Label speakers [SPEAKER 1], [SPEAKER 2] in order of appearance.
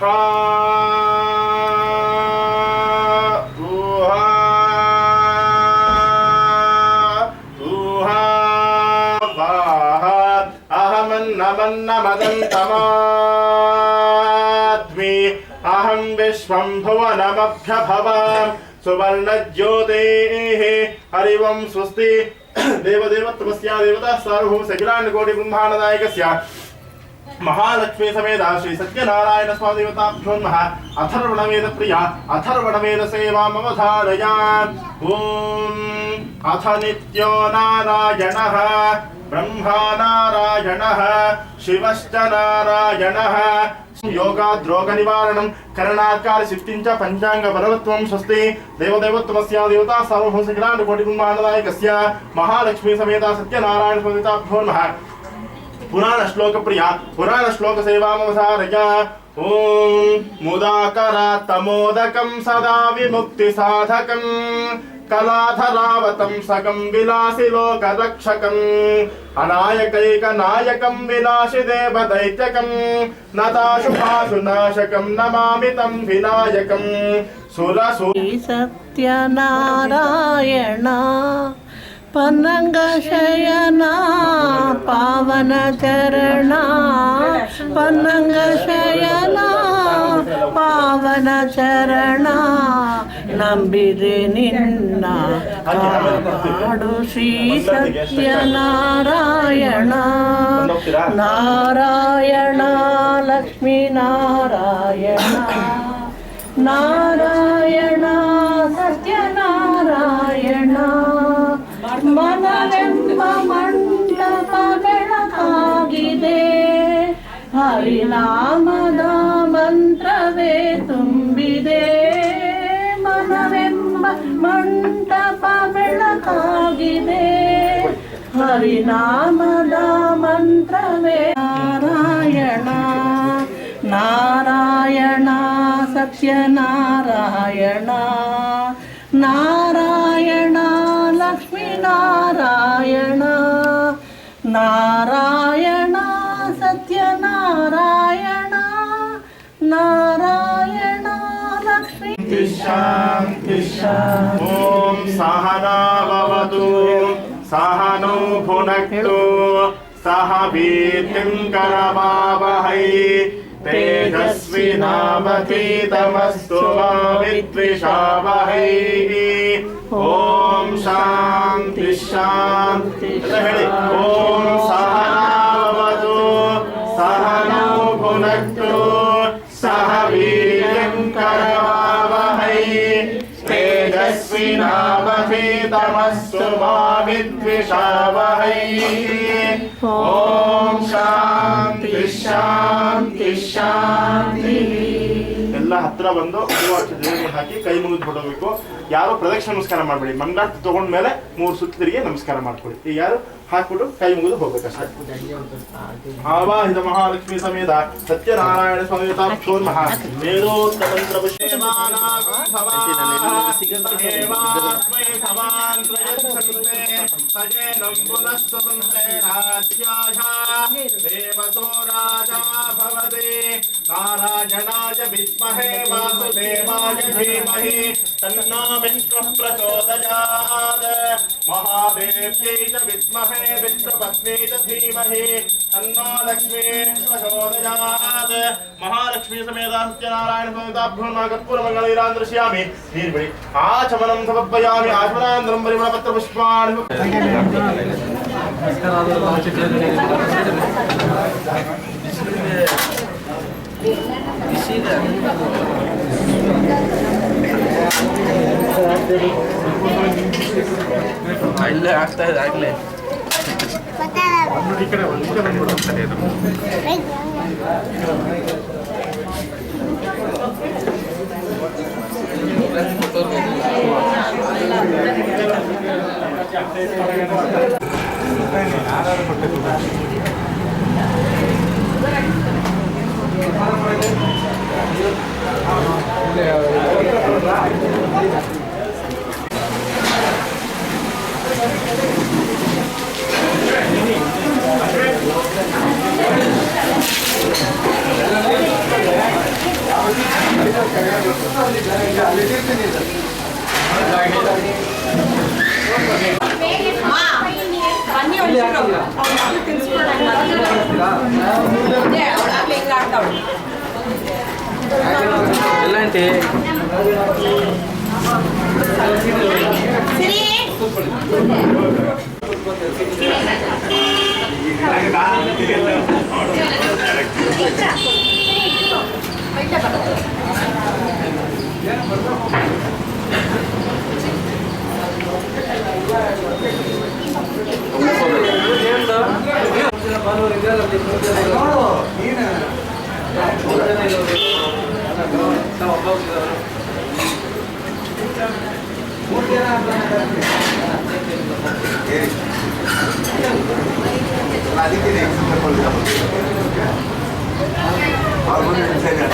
[SPEAKER 1] हा ऊहा ऊहा वाहात् अहमन्नमन्नमदन्तमात्मि अहं विश्वं भुवनमभ्यभवाम् सुवर्णज्योतेः हरिवं स्वस्ति देवदेवत्वस्य देवता सार्वभौम सखिलांड कोटि ब्रह्मांडनायकस्य महालक्ष्मी समेत श्री सत्यनारायण स्वामी देवताभ्यो नमः। अथर्वणवेद प्रिया अथर्वणवेद सेवाम् अवधारयात्। ओम अथ नित्यो नारायणः ब्रह्मा नारायणः शिवश्च नारायणः योगाद्रोग निवारणं करणाकार सिद्धिं च पंचांग बलवत्वं स्वस्ति देवदेवत्वस्य देवता सार्वभौम सखिलांड कोटि ब्रह्मांडनायकस्य महालक्ष्मी समेत सत्यनारायण स्वामी देवताभ्यो नमः। पुराण श्लोक प्रिया पुराण श्लोक सेवामवसारया। ओम मुदाकरात्तमोदकं सदा विमुक्ति साधकं कलाधरावतं सकं विलासि लोकरक्षकं अनायकैकनायकं विनाशि देवदैत्यकं नताशुभाशुनाशकं नमामि तं विनायकं सुरसु
[SPEAKER 2] सत्यनारायण पन्नंगशयना पावन चरणा पन्नंगशयना पावन चरणा ನಂಬಿದೆ ನಿನ್ನ ಕಾಡು ಶ್ರೀ ಸತ್ಯನಾರಾಯಣ ನಾರಾಯಣ ಲಕ್ಷ್ಮೀ ನಾರಾಯಣ ನಾರಾಯಣ ಸತ್ಯನಾರಾಯಣ ಮನವೆಂಬ ಮಂಟಪ ಬೆಳಕಾಗಿದೆ ಹರಿನಾಮದ ಮಂತ್ರವೇ ತುಂಬಿದೆ ಮನವೆಂಬ ಮಂಟಪ ಬೆಳಕಾಗಿದೆ ಹರಿನಾಮದ ಮಂತ್ರವೇ ನಾರಾಯಣ ನಾರಾಯಣ ಸತ್ಯನಾರಾಯಣ ನಾರಾಯಣ ಲಕ್ಷ್ಮೀ ನಾರಾಯಣ ನಾರಾಯಣ ಸತ್ಯನಾರಾಯಣ ನಾರಾಯಣ ಲಕ್ಷ್ಮೀ
[SPEAKER 1] शांति ओम सहना भवतु सहनौ भुनक्तु सह वीर्यं करवावहै तेजस्विनावधीतमस्तु मा विद्विषावहै। ओम शांति शांति ओम सहना भवतु सहनौ भुनक्तु सह वीर्यं करवावहै तेजस्विनावधीतमस्तु मा विद्विषावहै। ओम शांति शांति शांति ಎಲ್ಲ ಹತ್ರ ಬಂದು ದೇವರಿಗೆ ಹಾಕಿ ಕೈ ಮುಗಿದು ಬಿಡಬೇಕು. ಯಾರು ಪ್ರದಕ್ಷಿಣೆ ನಮಸ್ಕಾರ ಮಾಡಬೇಡಿ. ಮಂಗಳಾರತಿ ತಗೊಂಡ ಮೇಲೆ 3 ಸುತ್ತು ತಿರುಗಿ ನಮಸ್ಕಾರ ಮಾಡ್ಕೊಳ್ಳಿ. ಈಗ ಯಾರು ಹಾಕ್ಬಿಟ್ಟು ಕೈ ಮುಗಿದು ಹೋಗ್ಬೇಕಷ್ಟೇ. ಆವಾಹಿತ ಮಹಾಲಕ್ಷ್ಮಿ ಸಮೇತ ಸತ್ಯನಾರಾಯಣ ಸ್ವಾಮಿ ದೇವತಾಭ್ಯೋ ನಮಃ. ವೇದೋಕ್ತಮಂತ್ರ ಪುಷ್ಯಮಾನಾಗಂ ಭವಾಸ್ಮೈ ಭವಾನ್ ಪ್ರಯಚ್ಛನ್ತೆ ಸಜೇನಂ ಪುನಃಸ್ವತಂತ್ರೇ ರಾಜ್ಯಾಯ ದೇವಸೋ ರಾಜಾ ಭವತಿ ನಾರಾಯಣಾಯ ವಿದ್ಮಹೇ ವಾಸುದೇವಾಯ ಧೀಮಹಿ ತನ್ನೋ ವಿಷ್ಣುಃ ಪ್ರಚೋದಯಾತ್ ಮಹಾದೇವ್ಯೈ ಚ ವಿದ್ಮಹೇ ವಿಷ್ಣುಪತ್ನ್ಯೈ ಚ ಧೀಮಹಿ ತನ್ನೋ ಲಕ್ಷ್ಮೀ ಪ್ರಚೋದಯಾತ್. ಮಹಾಲಕ್ಷ್ಮೀ ಸಮೇತ ಸತ್ಯನಾರಾಯಣ ಸ್ವಾಮಿತಾಭ್ಯೋ ನಮಃ. ಕರ್ಪೂರ ಮಂಗಳೀರಾನ್ ದೃಶ್ಯಾಮಿ. ನೀರು ಬಿಡಿ. ಆಚಮನಂ ಸಮರ್ಪಯಾಮಿ. ಆಚಮನಾನಂತರಂ ಪರಿಮಳ ಪತ್ರ ಪುಷ್ಪಾಣಿ.
[SPEAKER 3] ಅಲ್ಲೇ ಆಗ್ತಾ ಇದೆ ಆಗ್ಲೇ
[SPEAKER 1] ಈ ಕಡೆ ಬಂದ್ಬಿಡುತ್ತೆ ಇದು.
[SPEAKER 4] ಬನ್ನಿ ಒಂಚೂರು ಅವ್ನು ತಿನ್ಸ್ಕೊಳ್ಳೋಣ ಅವಳಾಗ್ಲಿ ಹೆಂಗ ಆಡ್ತಾವಳು
[SPEAKER 3] ಎಲ್ಲ ಆಂಟಿ
[SPEAKER 4] ಸರಿ
[SPEAKER 5] ಅದಕ್ಕೆ